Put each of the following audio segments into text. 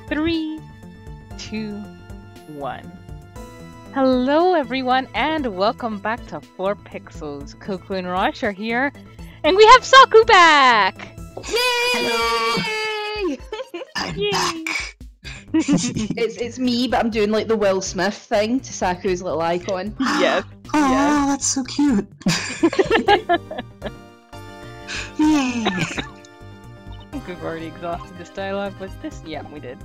3, 2, 1. Hello everyone and welcome back to 4 Pixels. Cocoon and Rush are here and we have Saku back! Yay! Hello! I'm Yay. back. It's me, but I'm doing like the Will Smith thing to Saku's little icon. Yes. Oh, Yes. that's so cute. Yay! I think we've already exhausted this dialogue, but this, yeah, we did.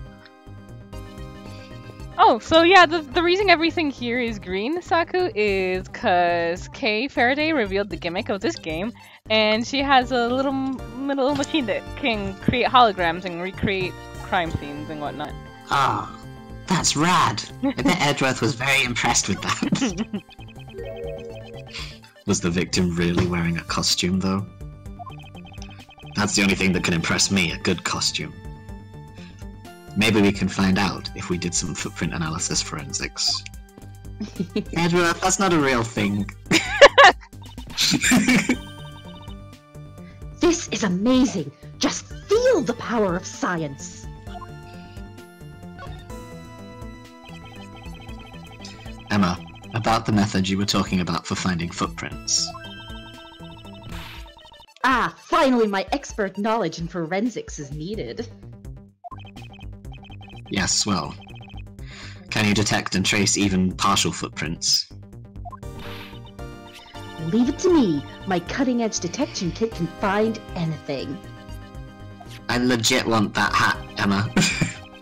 Oh, so yeah, the reason everything here is green, Saku, is because Kay Faraday revealed the gimmick of this game, and she has a little machine that can create holograms and recreate crime scenes and whatnot. Oh, that's rad. I bet Edgeworth was very impressed with that. Was the victim really wearing a costume, though? That's the only thing that can impress me, a good costume. Maybe we can find out if we did some footprint analysis forensics. Edgeworth, that's not a real thing. This is amazing! Just feel the power of science! Emma, about the method you were talking about for finding footprints. Ah, finally my expert knowledge in forensics is needed. Yes, well. Can you detect and trace even partial footprints? Leave it to me. My cutting-edge detection kit can find anything. I legit want that hat, Emma.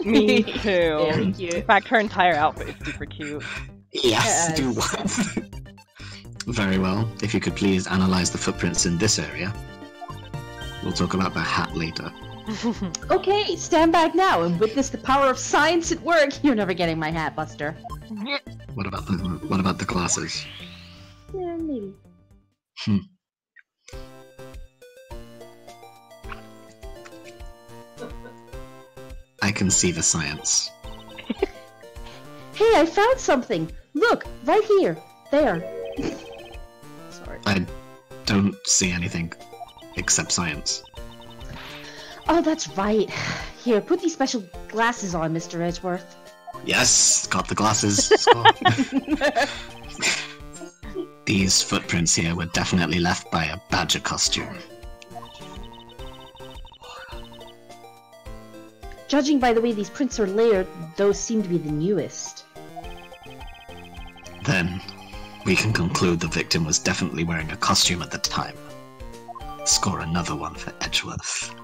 Me too. Thank you. In fact, her entire outfit is super cute. Yes, do Yes. what? Very well. If you could please analyze the footprints in this area. We'll talk about the hat later. Okay, stand back now and witness the power of science at work. You're never getting my hat, Buster. What about the glasses? Yeah, maybe. I can see the science. Hey, I found something! Look, right here. There. Sorry. I don't see anything except science. Oh, that's right. Here, put these special glasses on, Mr. Edgeworth. Yes, got the glasses. Score. These footprints here were definitely left by a badger costume. Judging by the way these prints are layered, those seem to be the newest. Then, we can conclude the victim was definitely wearing a costume at the time. Score another one for Edgeworth.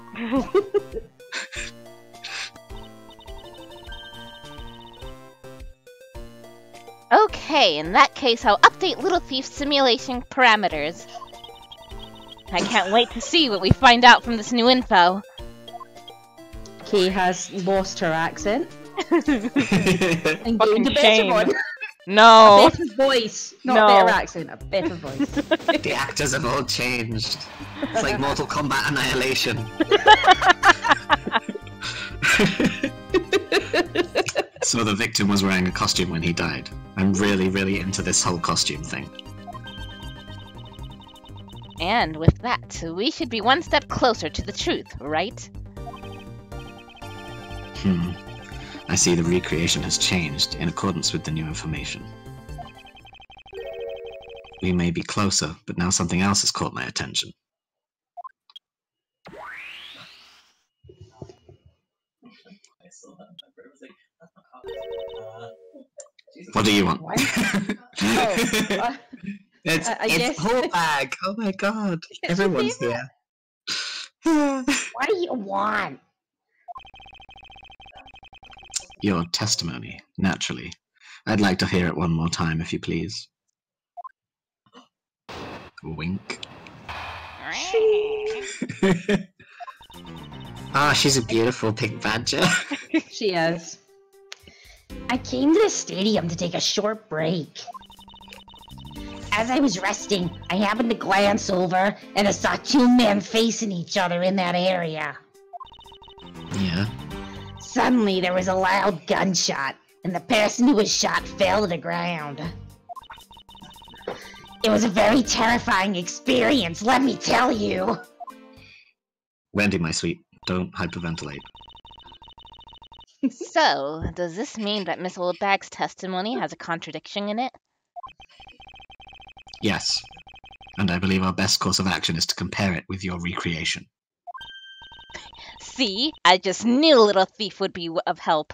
Okay, in that case, I'll update Little Thief's simulation parameters. I can't wait to see what we find out from this new info. Kay has lost her accent and Fucking gained a better shame. one. No! A better voice, not No. a better accent, a better voice. The actors have all changed. It's like Mortal Kombat Annihilation. So the victim was wearing a costume when he died. I'm really, really into this whole costume thing. And with that, we should be one step closer to the truth, right? I see the recreation has changed in accordance with the new information. We may be closer, but now something else has caught my attention. What do you want? What? Oh, it's I guess- whole bag. Oh my god. It's your Everyone's favorite? here. what do you want? Your testimony, naturally. I'd like to hear it one more time, if you please. Wink. Ah, she's a beautiful pink badger. She is. I came to the stadium to take a short break. As I was resting, I happened to glance over and I saw 2 men facing each other in that area. Yeah. Suddenly, there was a loud gunshot, and the person who was shot fell to the ground. It was a very terrifying experience, let me tell you. Wendy, my sweet, don't hyperventilate. So, does this mean that Miss Oldbag's testimony has a contradiction in it? Yes, and I believe our best course of action is to compare it with your recreation. See? I just knew Little Thief would be of help.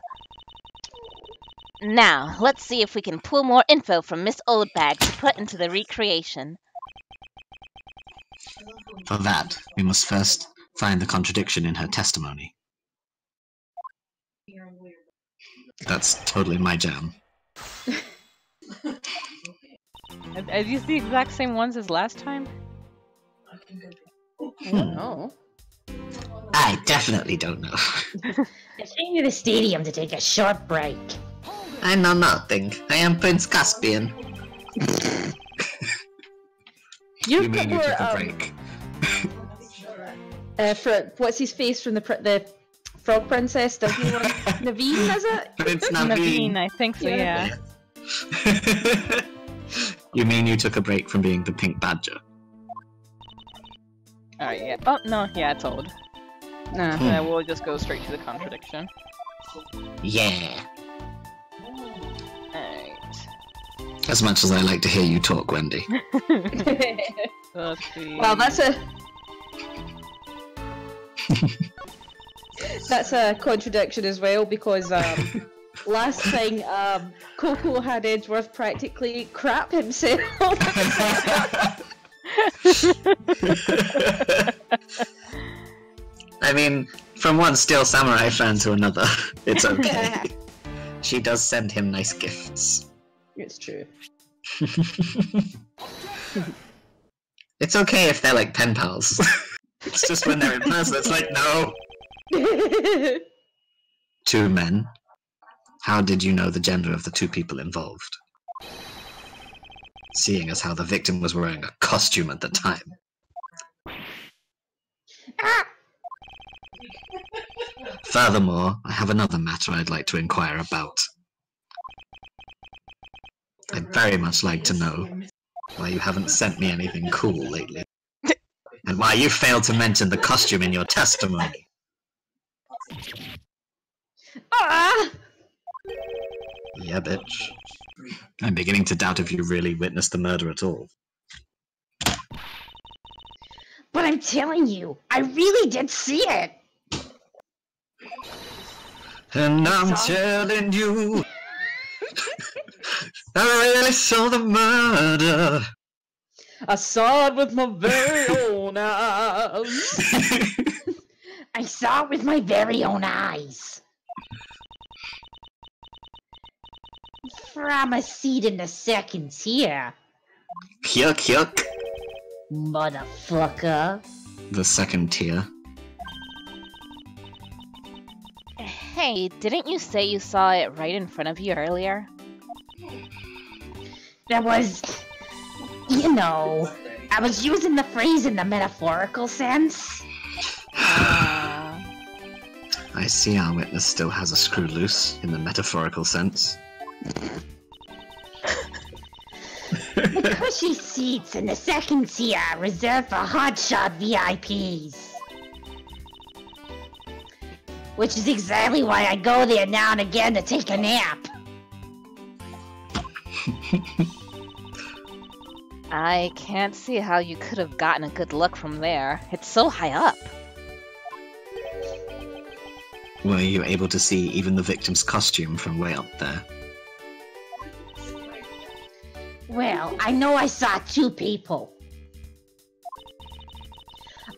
Now, let's see if we can pull more info from Miss Oldbag to put into the recreation. For that, we must first find the contradiction in her testimony. That's totally my jam. Are these the exact same ones as last time? Oh. I definitely don't know. I came to the stadium to take a short break. I know nothing. I am Prince Caspian. You've You mean got you took a more, break? for what's his face from the Frog Princess Disney one? Naveen, is it? Prince Naveen, Naveen. I think so, yeah. You mean you took a break from being the pink badger? Alright, yeah. Oh, no, yeah, it's old. Nah. We'll just go straight to the contradiction. Yeah. Alright. As much as I like to hear you talk, Wendy. Let's see. Well, that's a contradiction as well, because last time Coco had Edgeworth practically crap himself. I mean, from one Steel Samurai fan to another, it's okay. She does send him nice gifts. It's true. It's okay if they're like pen pals. It's just when they're in person, it's like, no. 2 men. How did you know the gender of the 2 people involved? Seeing as how the victim was wearing a costume at the time. Furthermore, I have another matter I'd like to inquire about. I'd very much like to know why you haven't sent me anything cool lately. And why you failed to mention the costume in your testimony. Yeah, bitch. I'm beginning to doubt if you really witnessed the murder at all. But I'm telling you, I really did see it. And I'm telling you, I really saw the murder. I saw it with my very own eyes. I saw it with my very own eyes. From a seat in the second tier. Yuck, yuck. Motherfucker. The second tier. Hey, didn't you say you saw it right in front of you earlier? That was... You know, I was using the phrase in the metaphorical sense. I see our witness still has a screw loose in the metaphorical sense. The cushy seats in the second tier are reserved for hotshot VIPs. Which is exactly why I go there now and again to take a nap. I can't see how you could have gotten a good look from there. It's so high up. Were you able to see even the victim's costume from way up there? Well, I know I saw 2 people.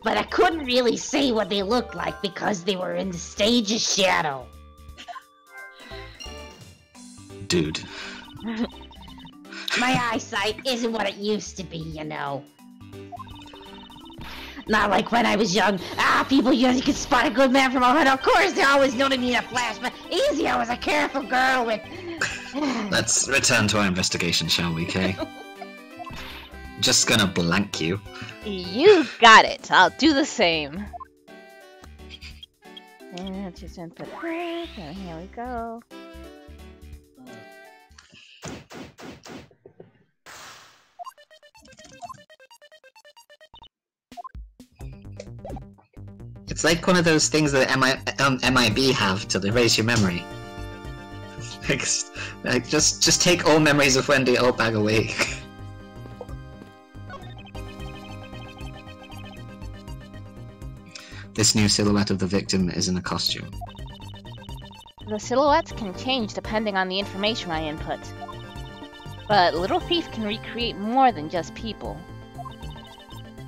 But I couldn't really say what they looked like because they were in the stage's shadow. Dude. My eyesight isn't what it used to be, you know. Not like when I was young. People usually could spot a good man from a hood. Of course, they always noted me in a flash, but easy, I was a careful girl with... Let's return to our investigation, shall we, Kay? Just gonna blank you. You got it. I'll do the same. And just input break, and here we go. It's like one of those things that MIB have to erase your memory. Like, just take all memories of Wendy, all bag away. This new silhouette of the victim is in a costume. The silhouettes can change depending on the information I input. But Little Thief can recreate more than just people.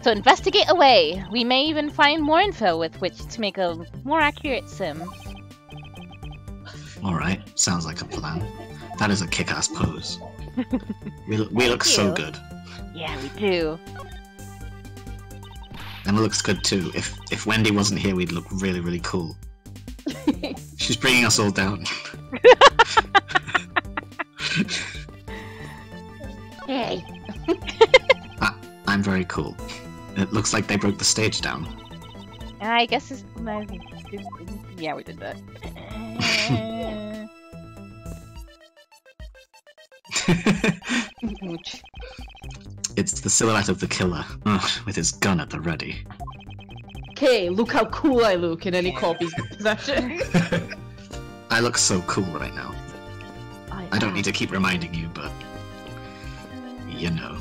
So investigate away! We may even find more info with which to make a more accurate sim. Alright, sounds like a plan. That is a kick-ass pose. We look so good. Yeah, we do. Emma looks good too. If Wendy wasn't here, we'd look really, really cool. She's bringing us all down. Hey. I'm very cool. It looks like they broke the stage down. I guess it's... Yeah, we did that. It's the silhouette of the killer, with his gun at the ready. Okay, look how cool I look in any copy's possession. I look so cool right now. I don't need to keep reminding you, but... You know.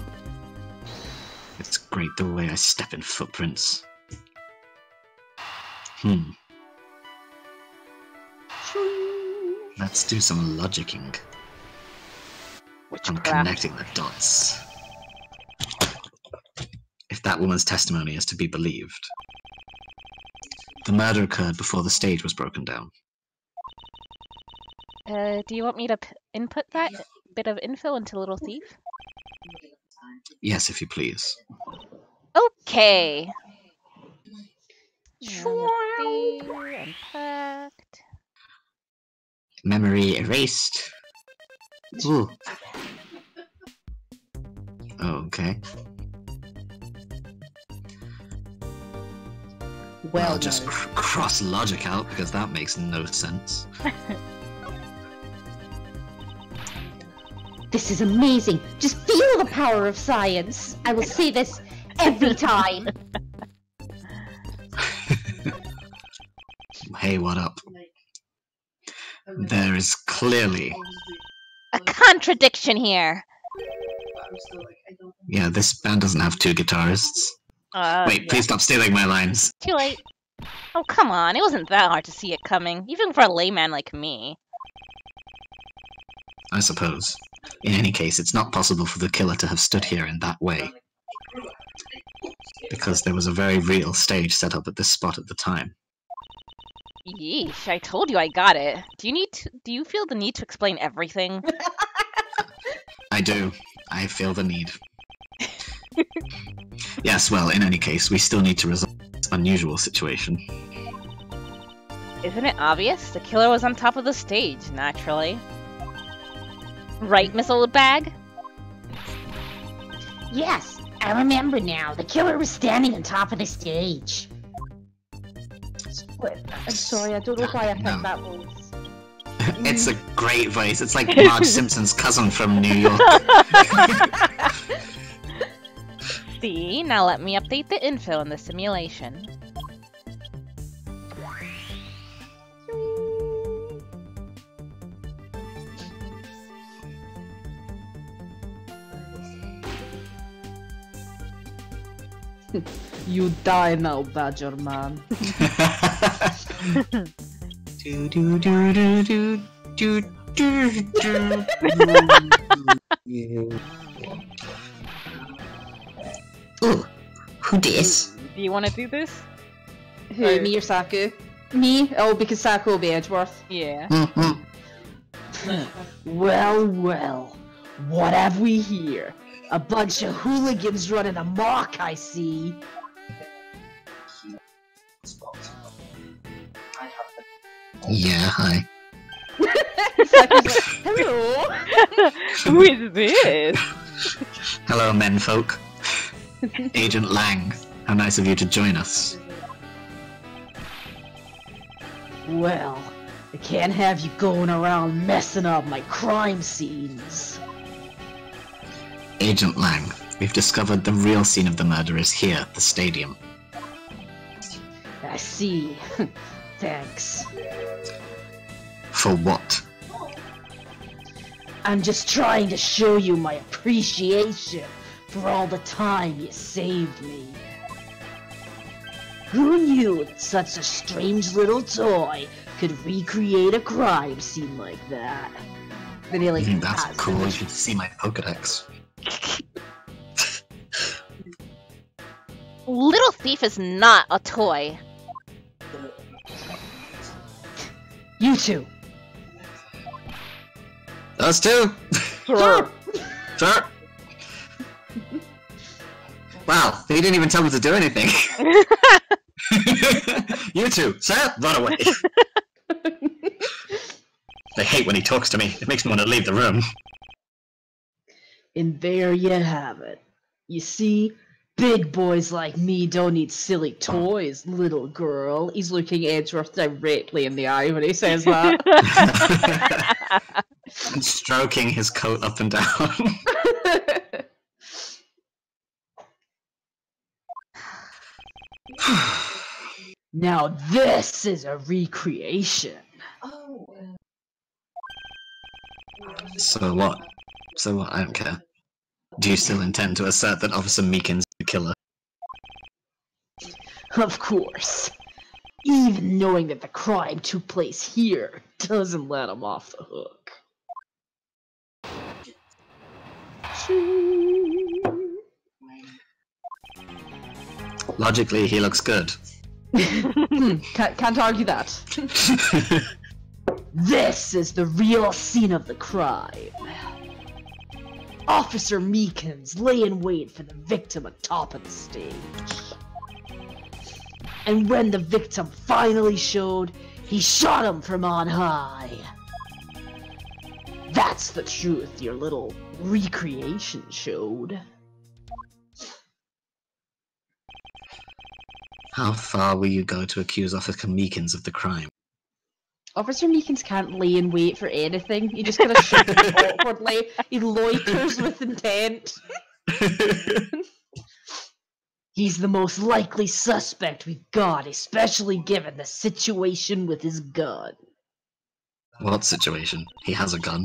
It's great the way I step in footprints. Let's do some logicking. I'm connecting the dots. If that woman's testimony is to be believed, the murder occurred before the stage was broken down. Do you want me to input that bit of info into Little Thief? Yes, if you please. Okay. Unpacked. Memory erased. Ooh. Okay. Well, I'll just cross logic out because that makes no sense. This is amazing. Just feel the power of science. I will say this every time. Hey, what up? There is clearly... A contradiction here! Yeah, this band doesn't have two guitarists. Wait, please stop stealing my lines. Too late. Oh, come on. It wasn't that hard to see it coming, even for a layman like me. I suppose. In any case, it's not possible for the killer to have stood here in that way. Because there was a very real stage set up at this spot at the time. Yeesh, I told you I got it. Do you feel the need to explain everything? I do. I feel the need. Yes, well, in any case, we still need to resolve this unusual situation. Isn't it obvious? The killer was on top of the stage, naturally. Right, Miss Old Bag? Yes, I remember now. The killer was standing on top of the stage. Wait, I'm sorry, I don't know why I picked that voice. It's a great voice. It's like Marge Simpson's cousin from New York. See, now let me update the info in the simulation. You die now, Badger Man. Ooh, who dis? Do you want to do this? Who, me or Saku? Me? Oh, because Saku will be Edgeworth. Yeah. Well, well. What have we here? A bunch of hooligans running amok, I see. Yeah, hi. Saku's like, hello. Who is this? Hello, menfolk. Agent Lang, how nice of you to join us. Well, I can't have you going around messing up my crime scenes. Agent Lang, we've discovered the real scene of the murder is here, the stadium. I see. Thanks. For what? I'm just trying to show you my appreciation for all the time you saved me. Who knew that such a strange little toy could recreate a crime scene like that? Then he like, That's cool. You should see my Pokedex. Little Thief is not a toy. You two. Us too. Sure. Sure. Wow, he didn't even tell me to do anything. You two, sir, run away. I hate when he talks to me. It makes me want to leave the room. And there you have it. You see, big boys like me don't need silly toys, little girl. He's looking Edgeworth directly in the eye when he says that. And stroking his coat up and down. Now this is a recreation. So what? So what? I don't care. Do you still intend to assert that Officer Meekin's the killer? Of course. Even knowing that the crime took place here doesn't let him off the hook. Logically, he looks good. Can't argue that. This is the real scene of the crime. Officer Meekins lay in wait for the victim atop of the stage. And when the victim finally showed, he shot him from on high. That's the truth your little recreation showed. How far will you go to accuse Officer Meekins of the crime? Officer Meekins can't lay in wait for anything. He just kind of shoots awkwardly. He loiters with intent. He's the most likely suspect we've got, especially given the situation with his gun. What situation? He has a gun.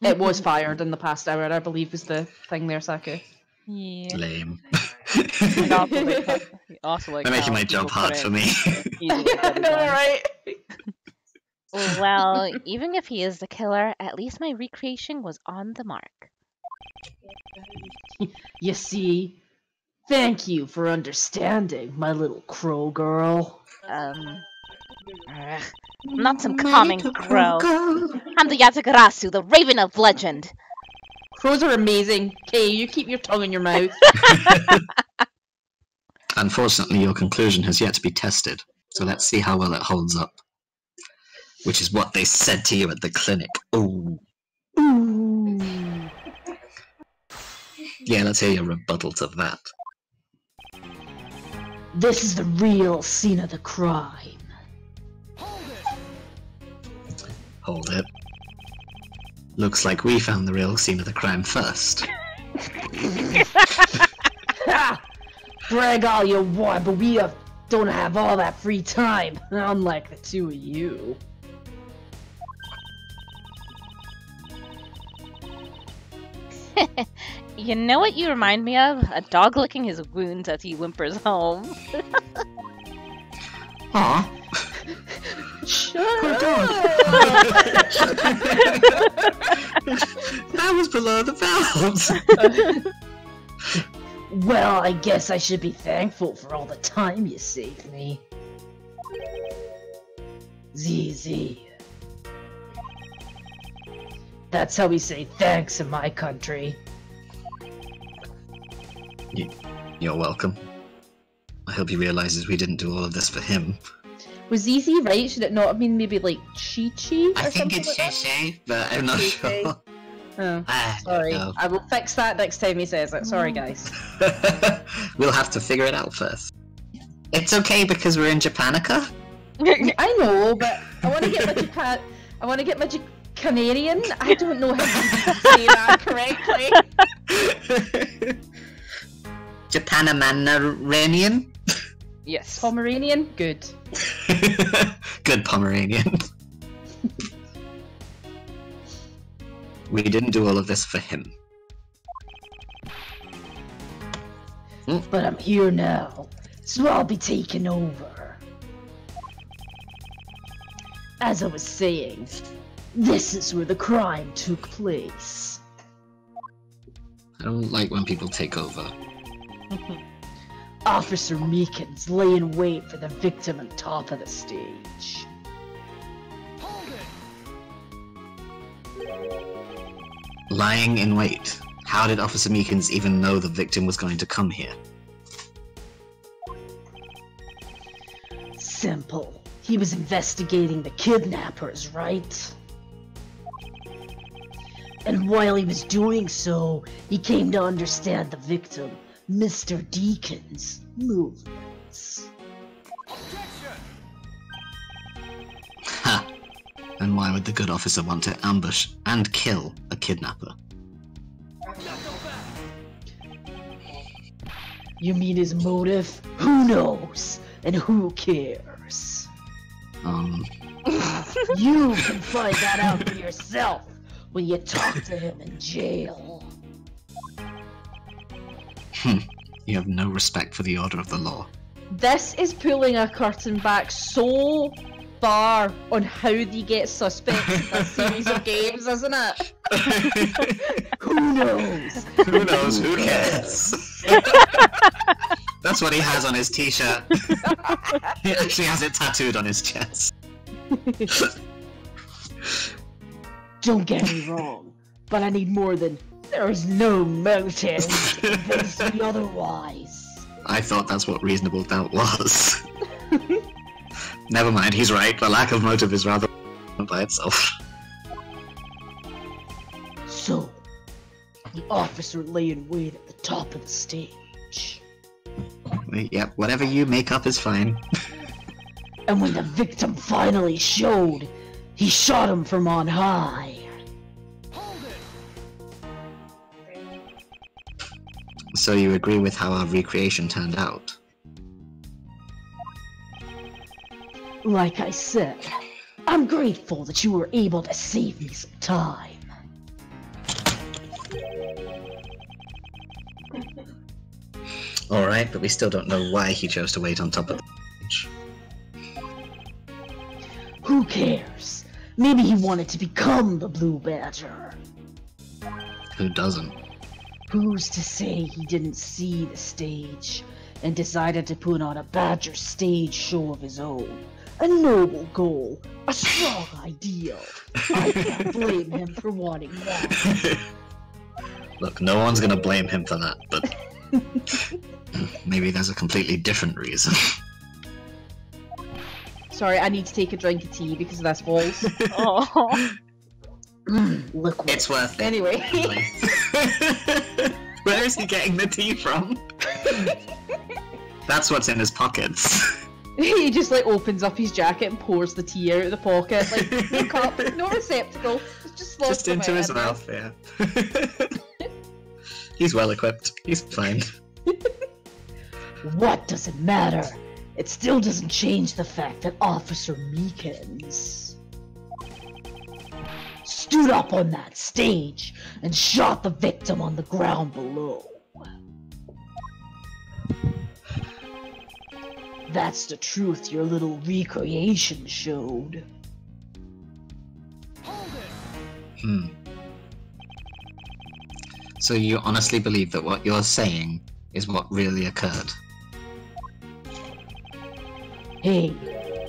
It was fired in the past hour, I believe, is the thing there, Saku. Yeah. Lame. And also, like They're making how my job people hard put for in me. easily get it done. Right? Well, even if he is the killer, at least my recreation was on the mark. You see, thank you for understanding, my little crow girl. I'm not some common crow. I'm the Yatagarasu, the Raven of Legend. Crows are amazing. Okay, you keep your tongue in your mouth. Unfortunately, your conclusion has yet to be tested, so let's see how well it holds up. Which is what they said to you at the clinic. Ooh. Ooh. Yeah, let's hear your rebuttal to that. This is the real scene of the crime. Hold it. Looks like we found the real scene of the crime first. Ha! Brag all you want, but we don't have all that free time, unlike the two of you. You know what you remind me of? A dog licking his wounds as he whimpers home. Aw. Shut Poor up! dog. That was below the belt. Well, I guess I should be thankful for all the time you saved me. ZZ. That's how we say thanks in my country. You're welcome. I hope he realizes we didn't do all of this for him. Was ZZ right? Should it not have been maybe like Chi-Chi or I think something it's like that? Shay, but I'm not Shay-Shay. sure. Oh, I don't sorry. know. I will fix that next time he says it. Sorry, guys. We'll have to figure it out first. It's okay because we're in Japanica? I know, but I want to get my Japan. I want to get my Canadian. I don't know how to say that correctly. Japanamanian? Yes. Pomeranian? Good. Good Pomeranian. We didn't do all of this for him. But I'm here now, so I'll be taking over. As I was saying, this is where the crime took place. I don't like when people take over. Officer Meekins lay in wait for the victim on top of the stage. Lying in wait. How did Officer Meekins even know the victim was going to come here? Simple. He was investigating the kidnappers, right? And while he was doing so, he came to understand the victim, Mr. Deacon's movements. Ha! And why would the good officer want to ambush and kill a kidnapper? You mean his motive? Who knows? And who cares? You can find that out for yourself when you talk to him in jail. You have no respect for the order of the law. This is pulling a curtain back so far on how they get suspects in this series of games, isn't it? Who knows? Who knows? Who cares? That's what he has on his t-shirt. He actually has it tattooed on his chest. Don't get me wrong, but I need more than there is no motive to convince me otherwise. I thought that's what reasonable doubt was. Never mind, he's right. The lack of motive is rather by itself. So, the officer lay in wait at the top of the stage. Yep, whatever you make up is fine. And when the victim finally showed, he shot him from on high. So you agree with how our recreation turned out? Like I said, I'm grateful that you were able to save me some time. Alright, but we still don't know why he chose to wait on top of the stage. Who cares? Maybe he wanted to become the Blue Badger. Who doesn't? Who's to say he didn't see the stage and decided to put on a Badger stage show of his own? A noble goal, a strong ideal. I can't blame him for wanting that. Look, no one's gonna blame him for that, but maybe there's a completely different reason. Sorry, I need to take a drink of tea because of this voice. Oh. Look, It's worth it. Anyway. Where is he getting the tea from? That's what's in his pockets. He just like opens up his jacket and pours the tea out of the pocket, like no cup, no receptacle, just slops Just into his mouth, yeah. He's well equipped. He's fine. what does it matter? It still doesn't change the fact that Officer Meekins stood up on that stage and shot the victim on the ground below. That's the truth your little recreation showed. So you honestly believe that what you're saying is what really occurred? Hey,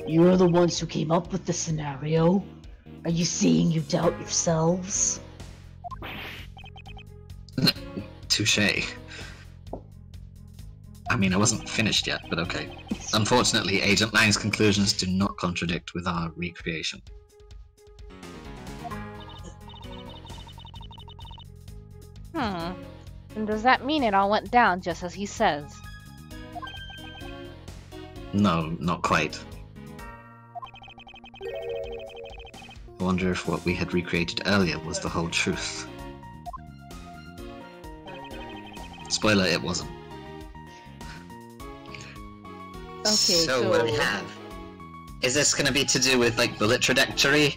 you're the ones who came up with the scenario. Are you saying you doubt yourselves? Touché. I mean, I wasn't finished yet, but okay. Unfortunately, Agent Lang's conclusions do not contradict with our recreation. And does that mean it all went down just as he says? No, not quite. I wonder if what we had recreated earlier was the whole truth. Spoiler, it wasn't. So what do we have? Is this gonna be to do with, like, bullet trajectory?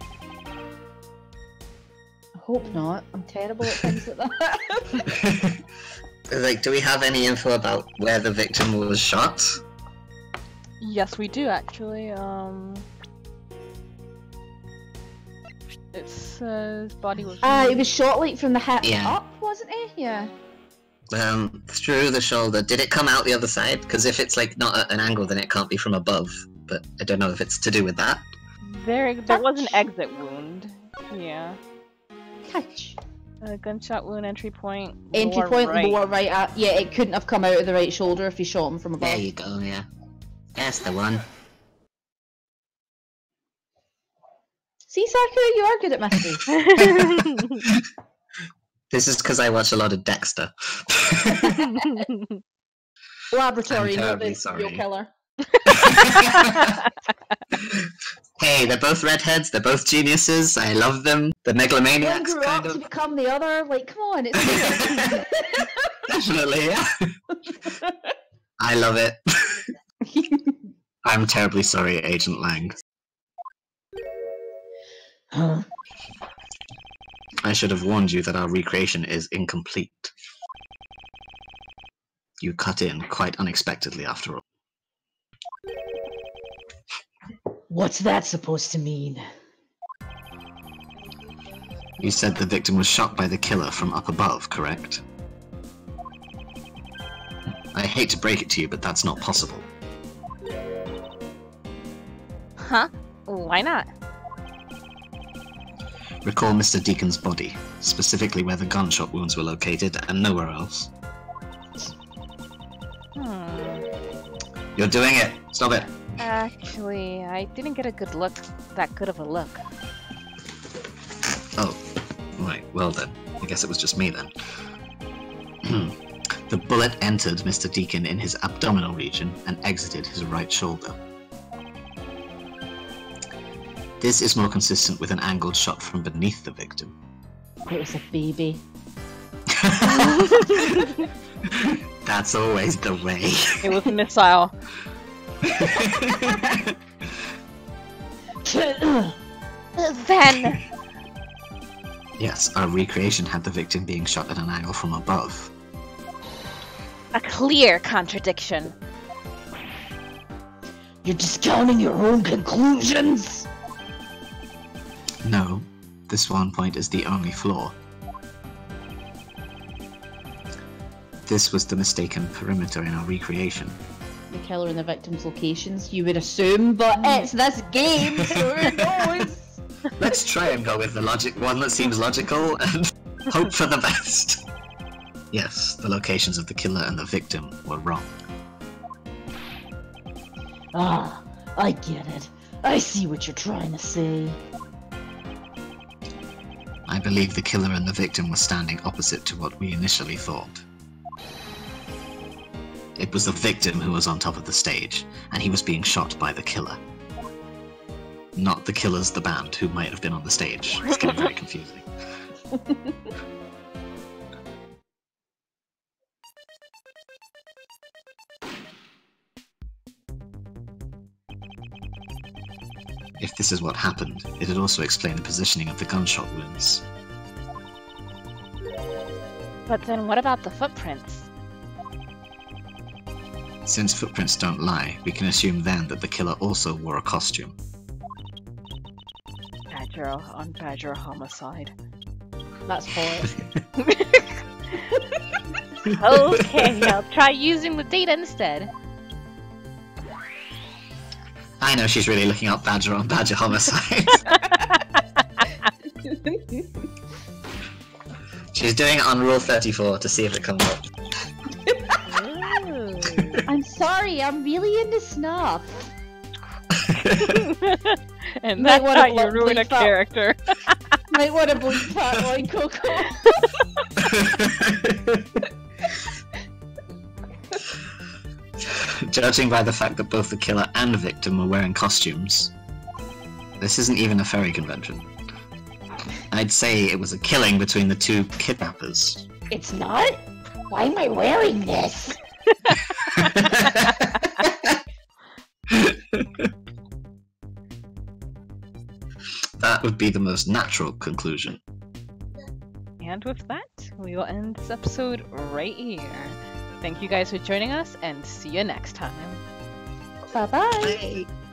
I hope not. I'm terrible at things like that. Like, do we have any info about where the victim was shot? Yes, we do actually. It says body was. It was shot like from the hip up, wasn't it? Yeah. Through the shoulder. Did it come out the other side? Because if it's like not at an angle, then it can't be from above. But I don't know if it's to do with that. There was an exit wound. Yeah. Touch. A gunshot wound, entry point. Entry lower point, right. lower right. Yeah, it couldn't have come out of the right shoulder if you shot him from above. There you go. Yeah, that's the one. See, Sakura, you are good at mysteries. This is because I watch a lot of Dexter. Laboratory, I'm not terribly the serial sorry. killer. Hey, they're both redheads, they're both geniuses, I love them. The One megalomaniacs, grew kind up to of. become the other. Like, come on, it's weird. Definitely, yeah. I love it. I'm terribly sorry, Agent Lang. Huh? I should have warned you that our recreation is incomplete. You cut in quite unexpectedly after all. What's that supposed to mean? You said the victim was shot by the killer from up above, correct? I hate to break it to you, but that's not possible. Huh? Why not? Recall Mr. Deacon's body, specifically where the gunshot wounds were located and nowhere else. You're doing it! Stop it! Actually, I didn't get a that good of a look. Oh, right, well then. I guess it was just me then. The bullet entered Mr. Deacon in his abdominal region and exited his right shoulder. This is more consistent with an angled shot from beneath the victim. It was a baby. That's always the way. It was a missile. Then! Yes, our recreation had the victim being shot at an angle from above. A clear contradiction. You're discounting your own conclusions? No, this one point is the only flaw. This was the mistaken perimeter in our recreation. The killer and the victim's locations, you would assume, but it's this game, so who knows? Let's try and go with the one that seems logical and hope for the best. Yes, the locations of the killer and the victim were wrong. Ah, I get it. I see what you're trying to say. I believe the killer and the victim were standing opposite to what we initially thought. It was the victim who was on top of the stage, and he was being shot by the killer. Not the Killers, the band, who might have been on the stage. It's getting very confusing. If this is what happened, it'd also explain the positioning of the gunshot wounds. But then what about the footprints? Since footprints don't lie, we can assume then that the killer also wore a costume. Badger homicide. That's hot. Okay, I'll try using the data instead. I know she's really looking up Badger on Badger homicide. She's doing it on Rule 34 to see if it comes up. I'm sorry, I'm really into snuff. And Might that's wanna how you ruin a bleep out. character. Might want to bleep that line, Coco. Judging by the fact that both the killer and victim were wearing costumes, this isn't even a fairy convention. I'd say it was a killing between the two kidnappers. It's not? Why am I wearing this? that would be the most natural conclusion. And with that, we will end this episode right here. Thank you guys for joining us, and see you next time. Bye-bye. Bye.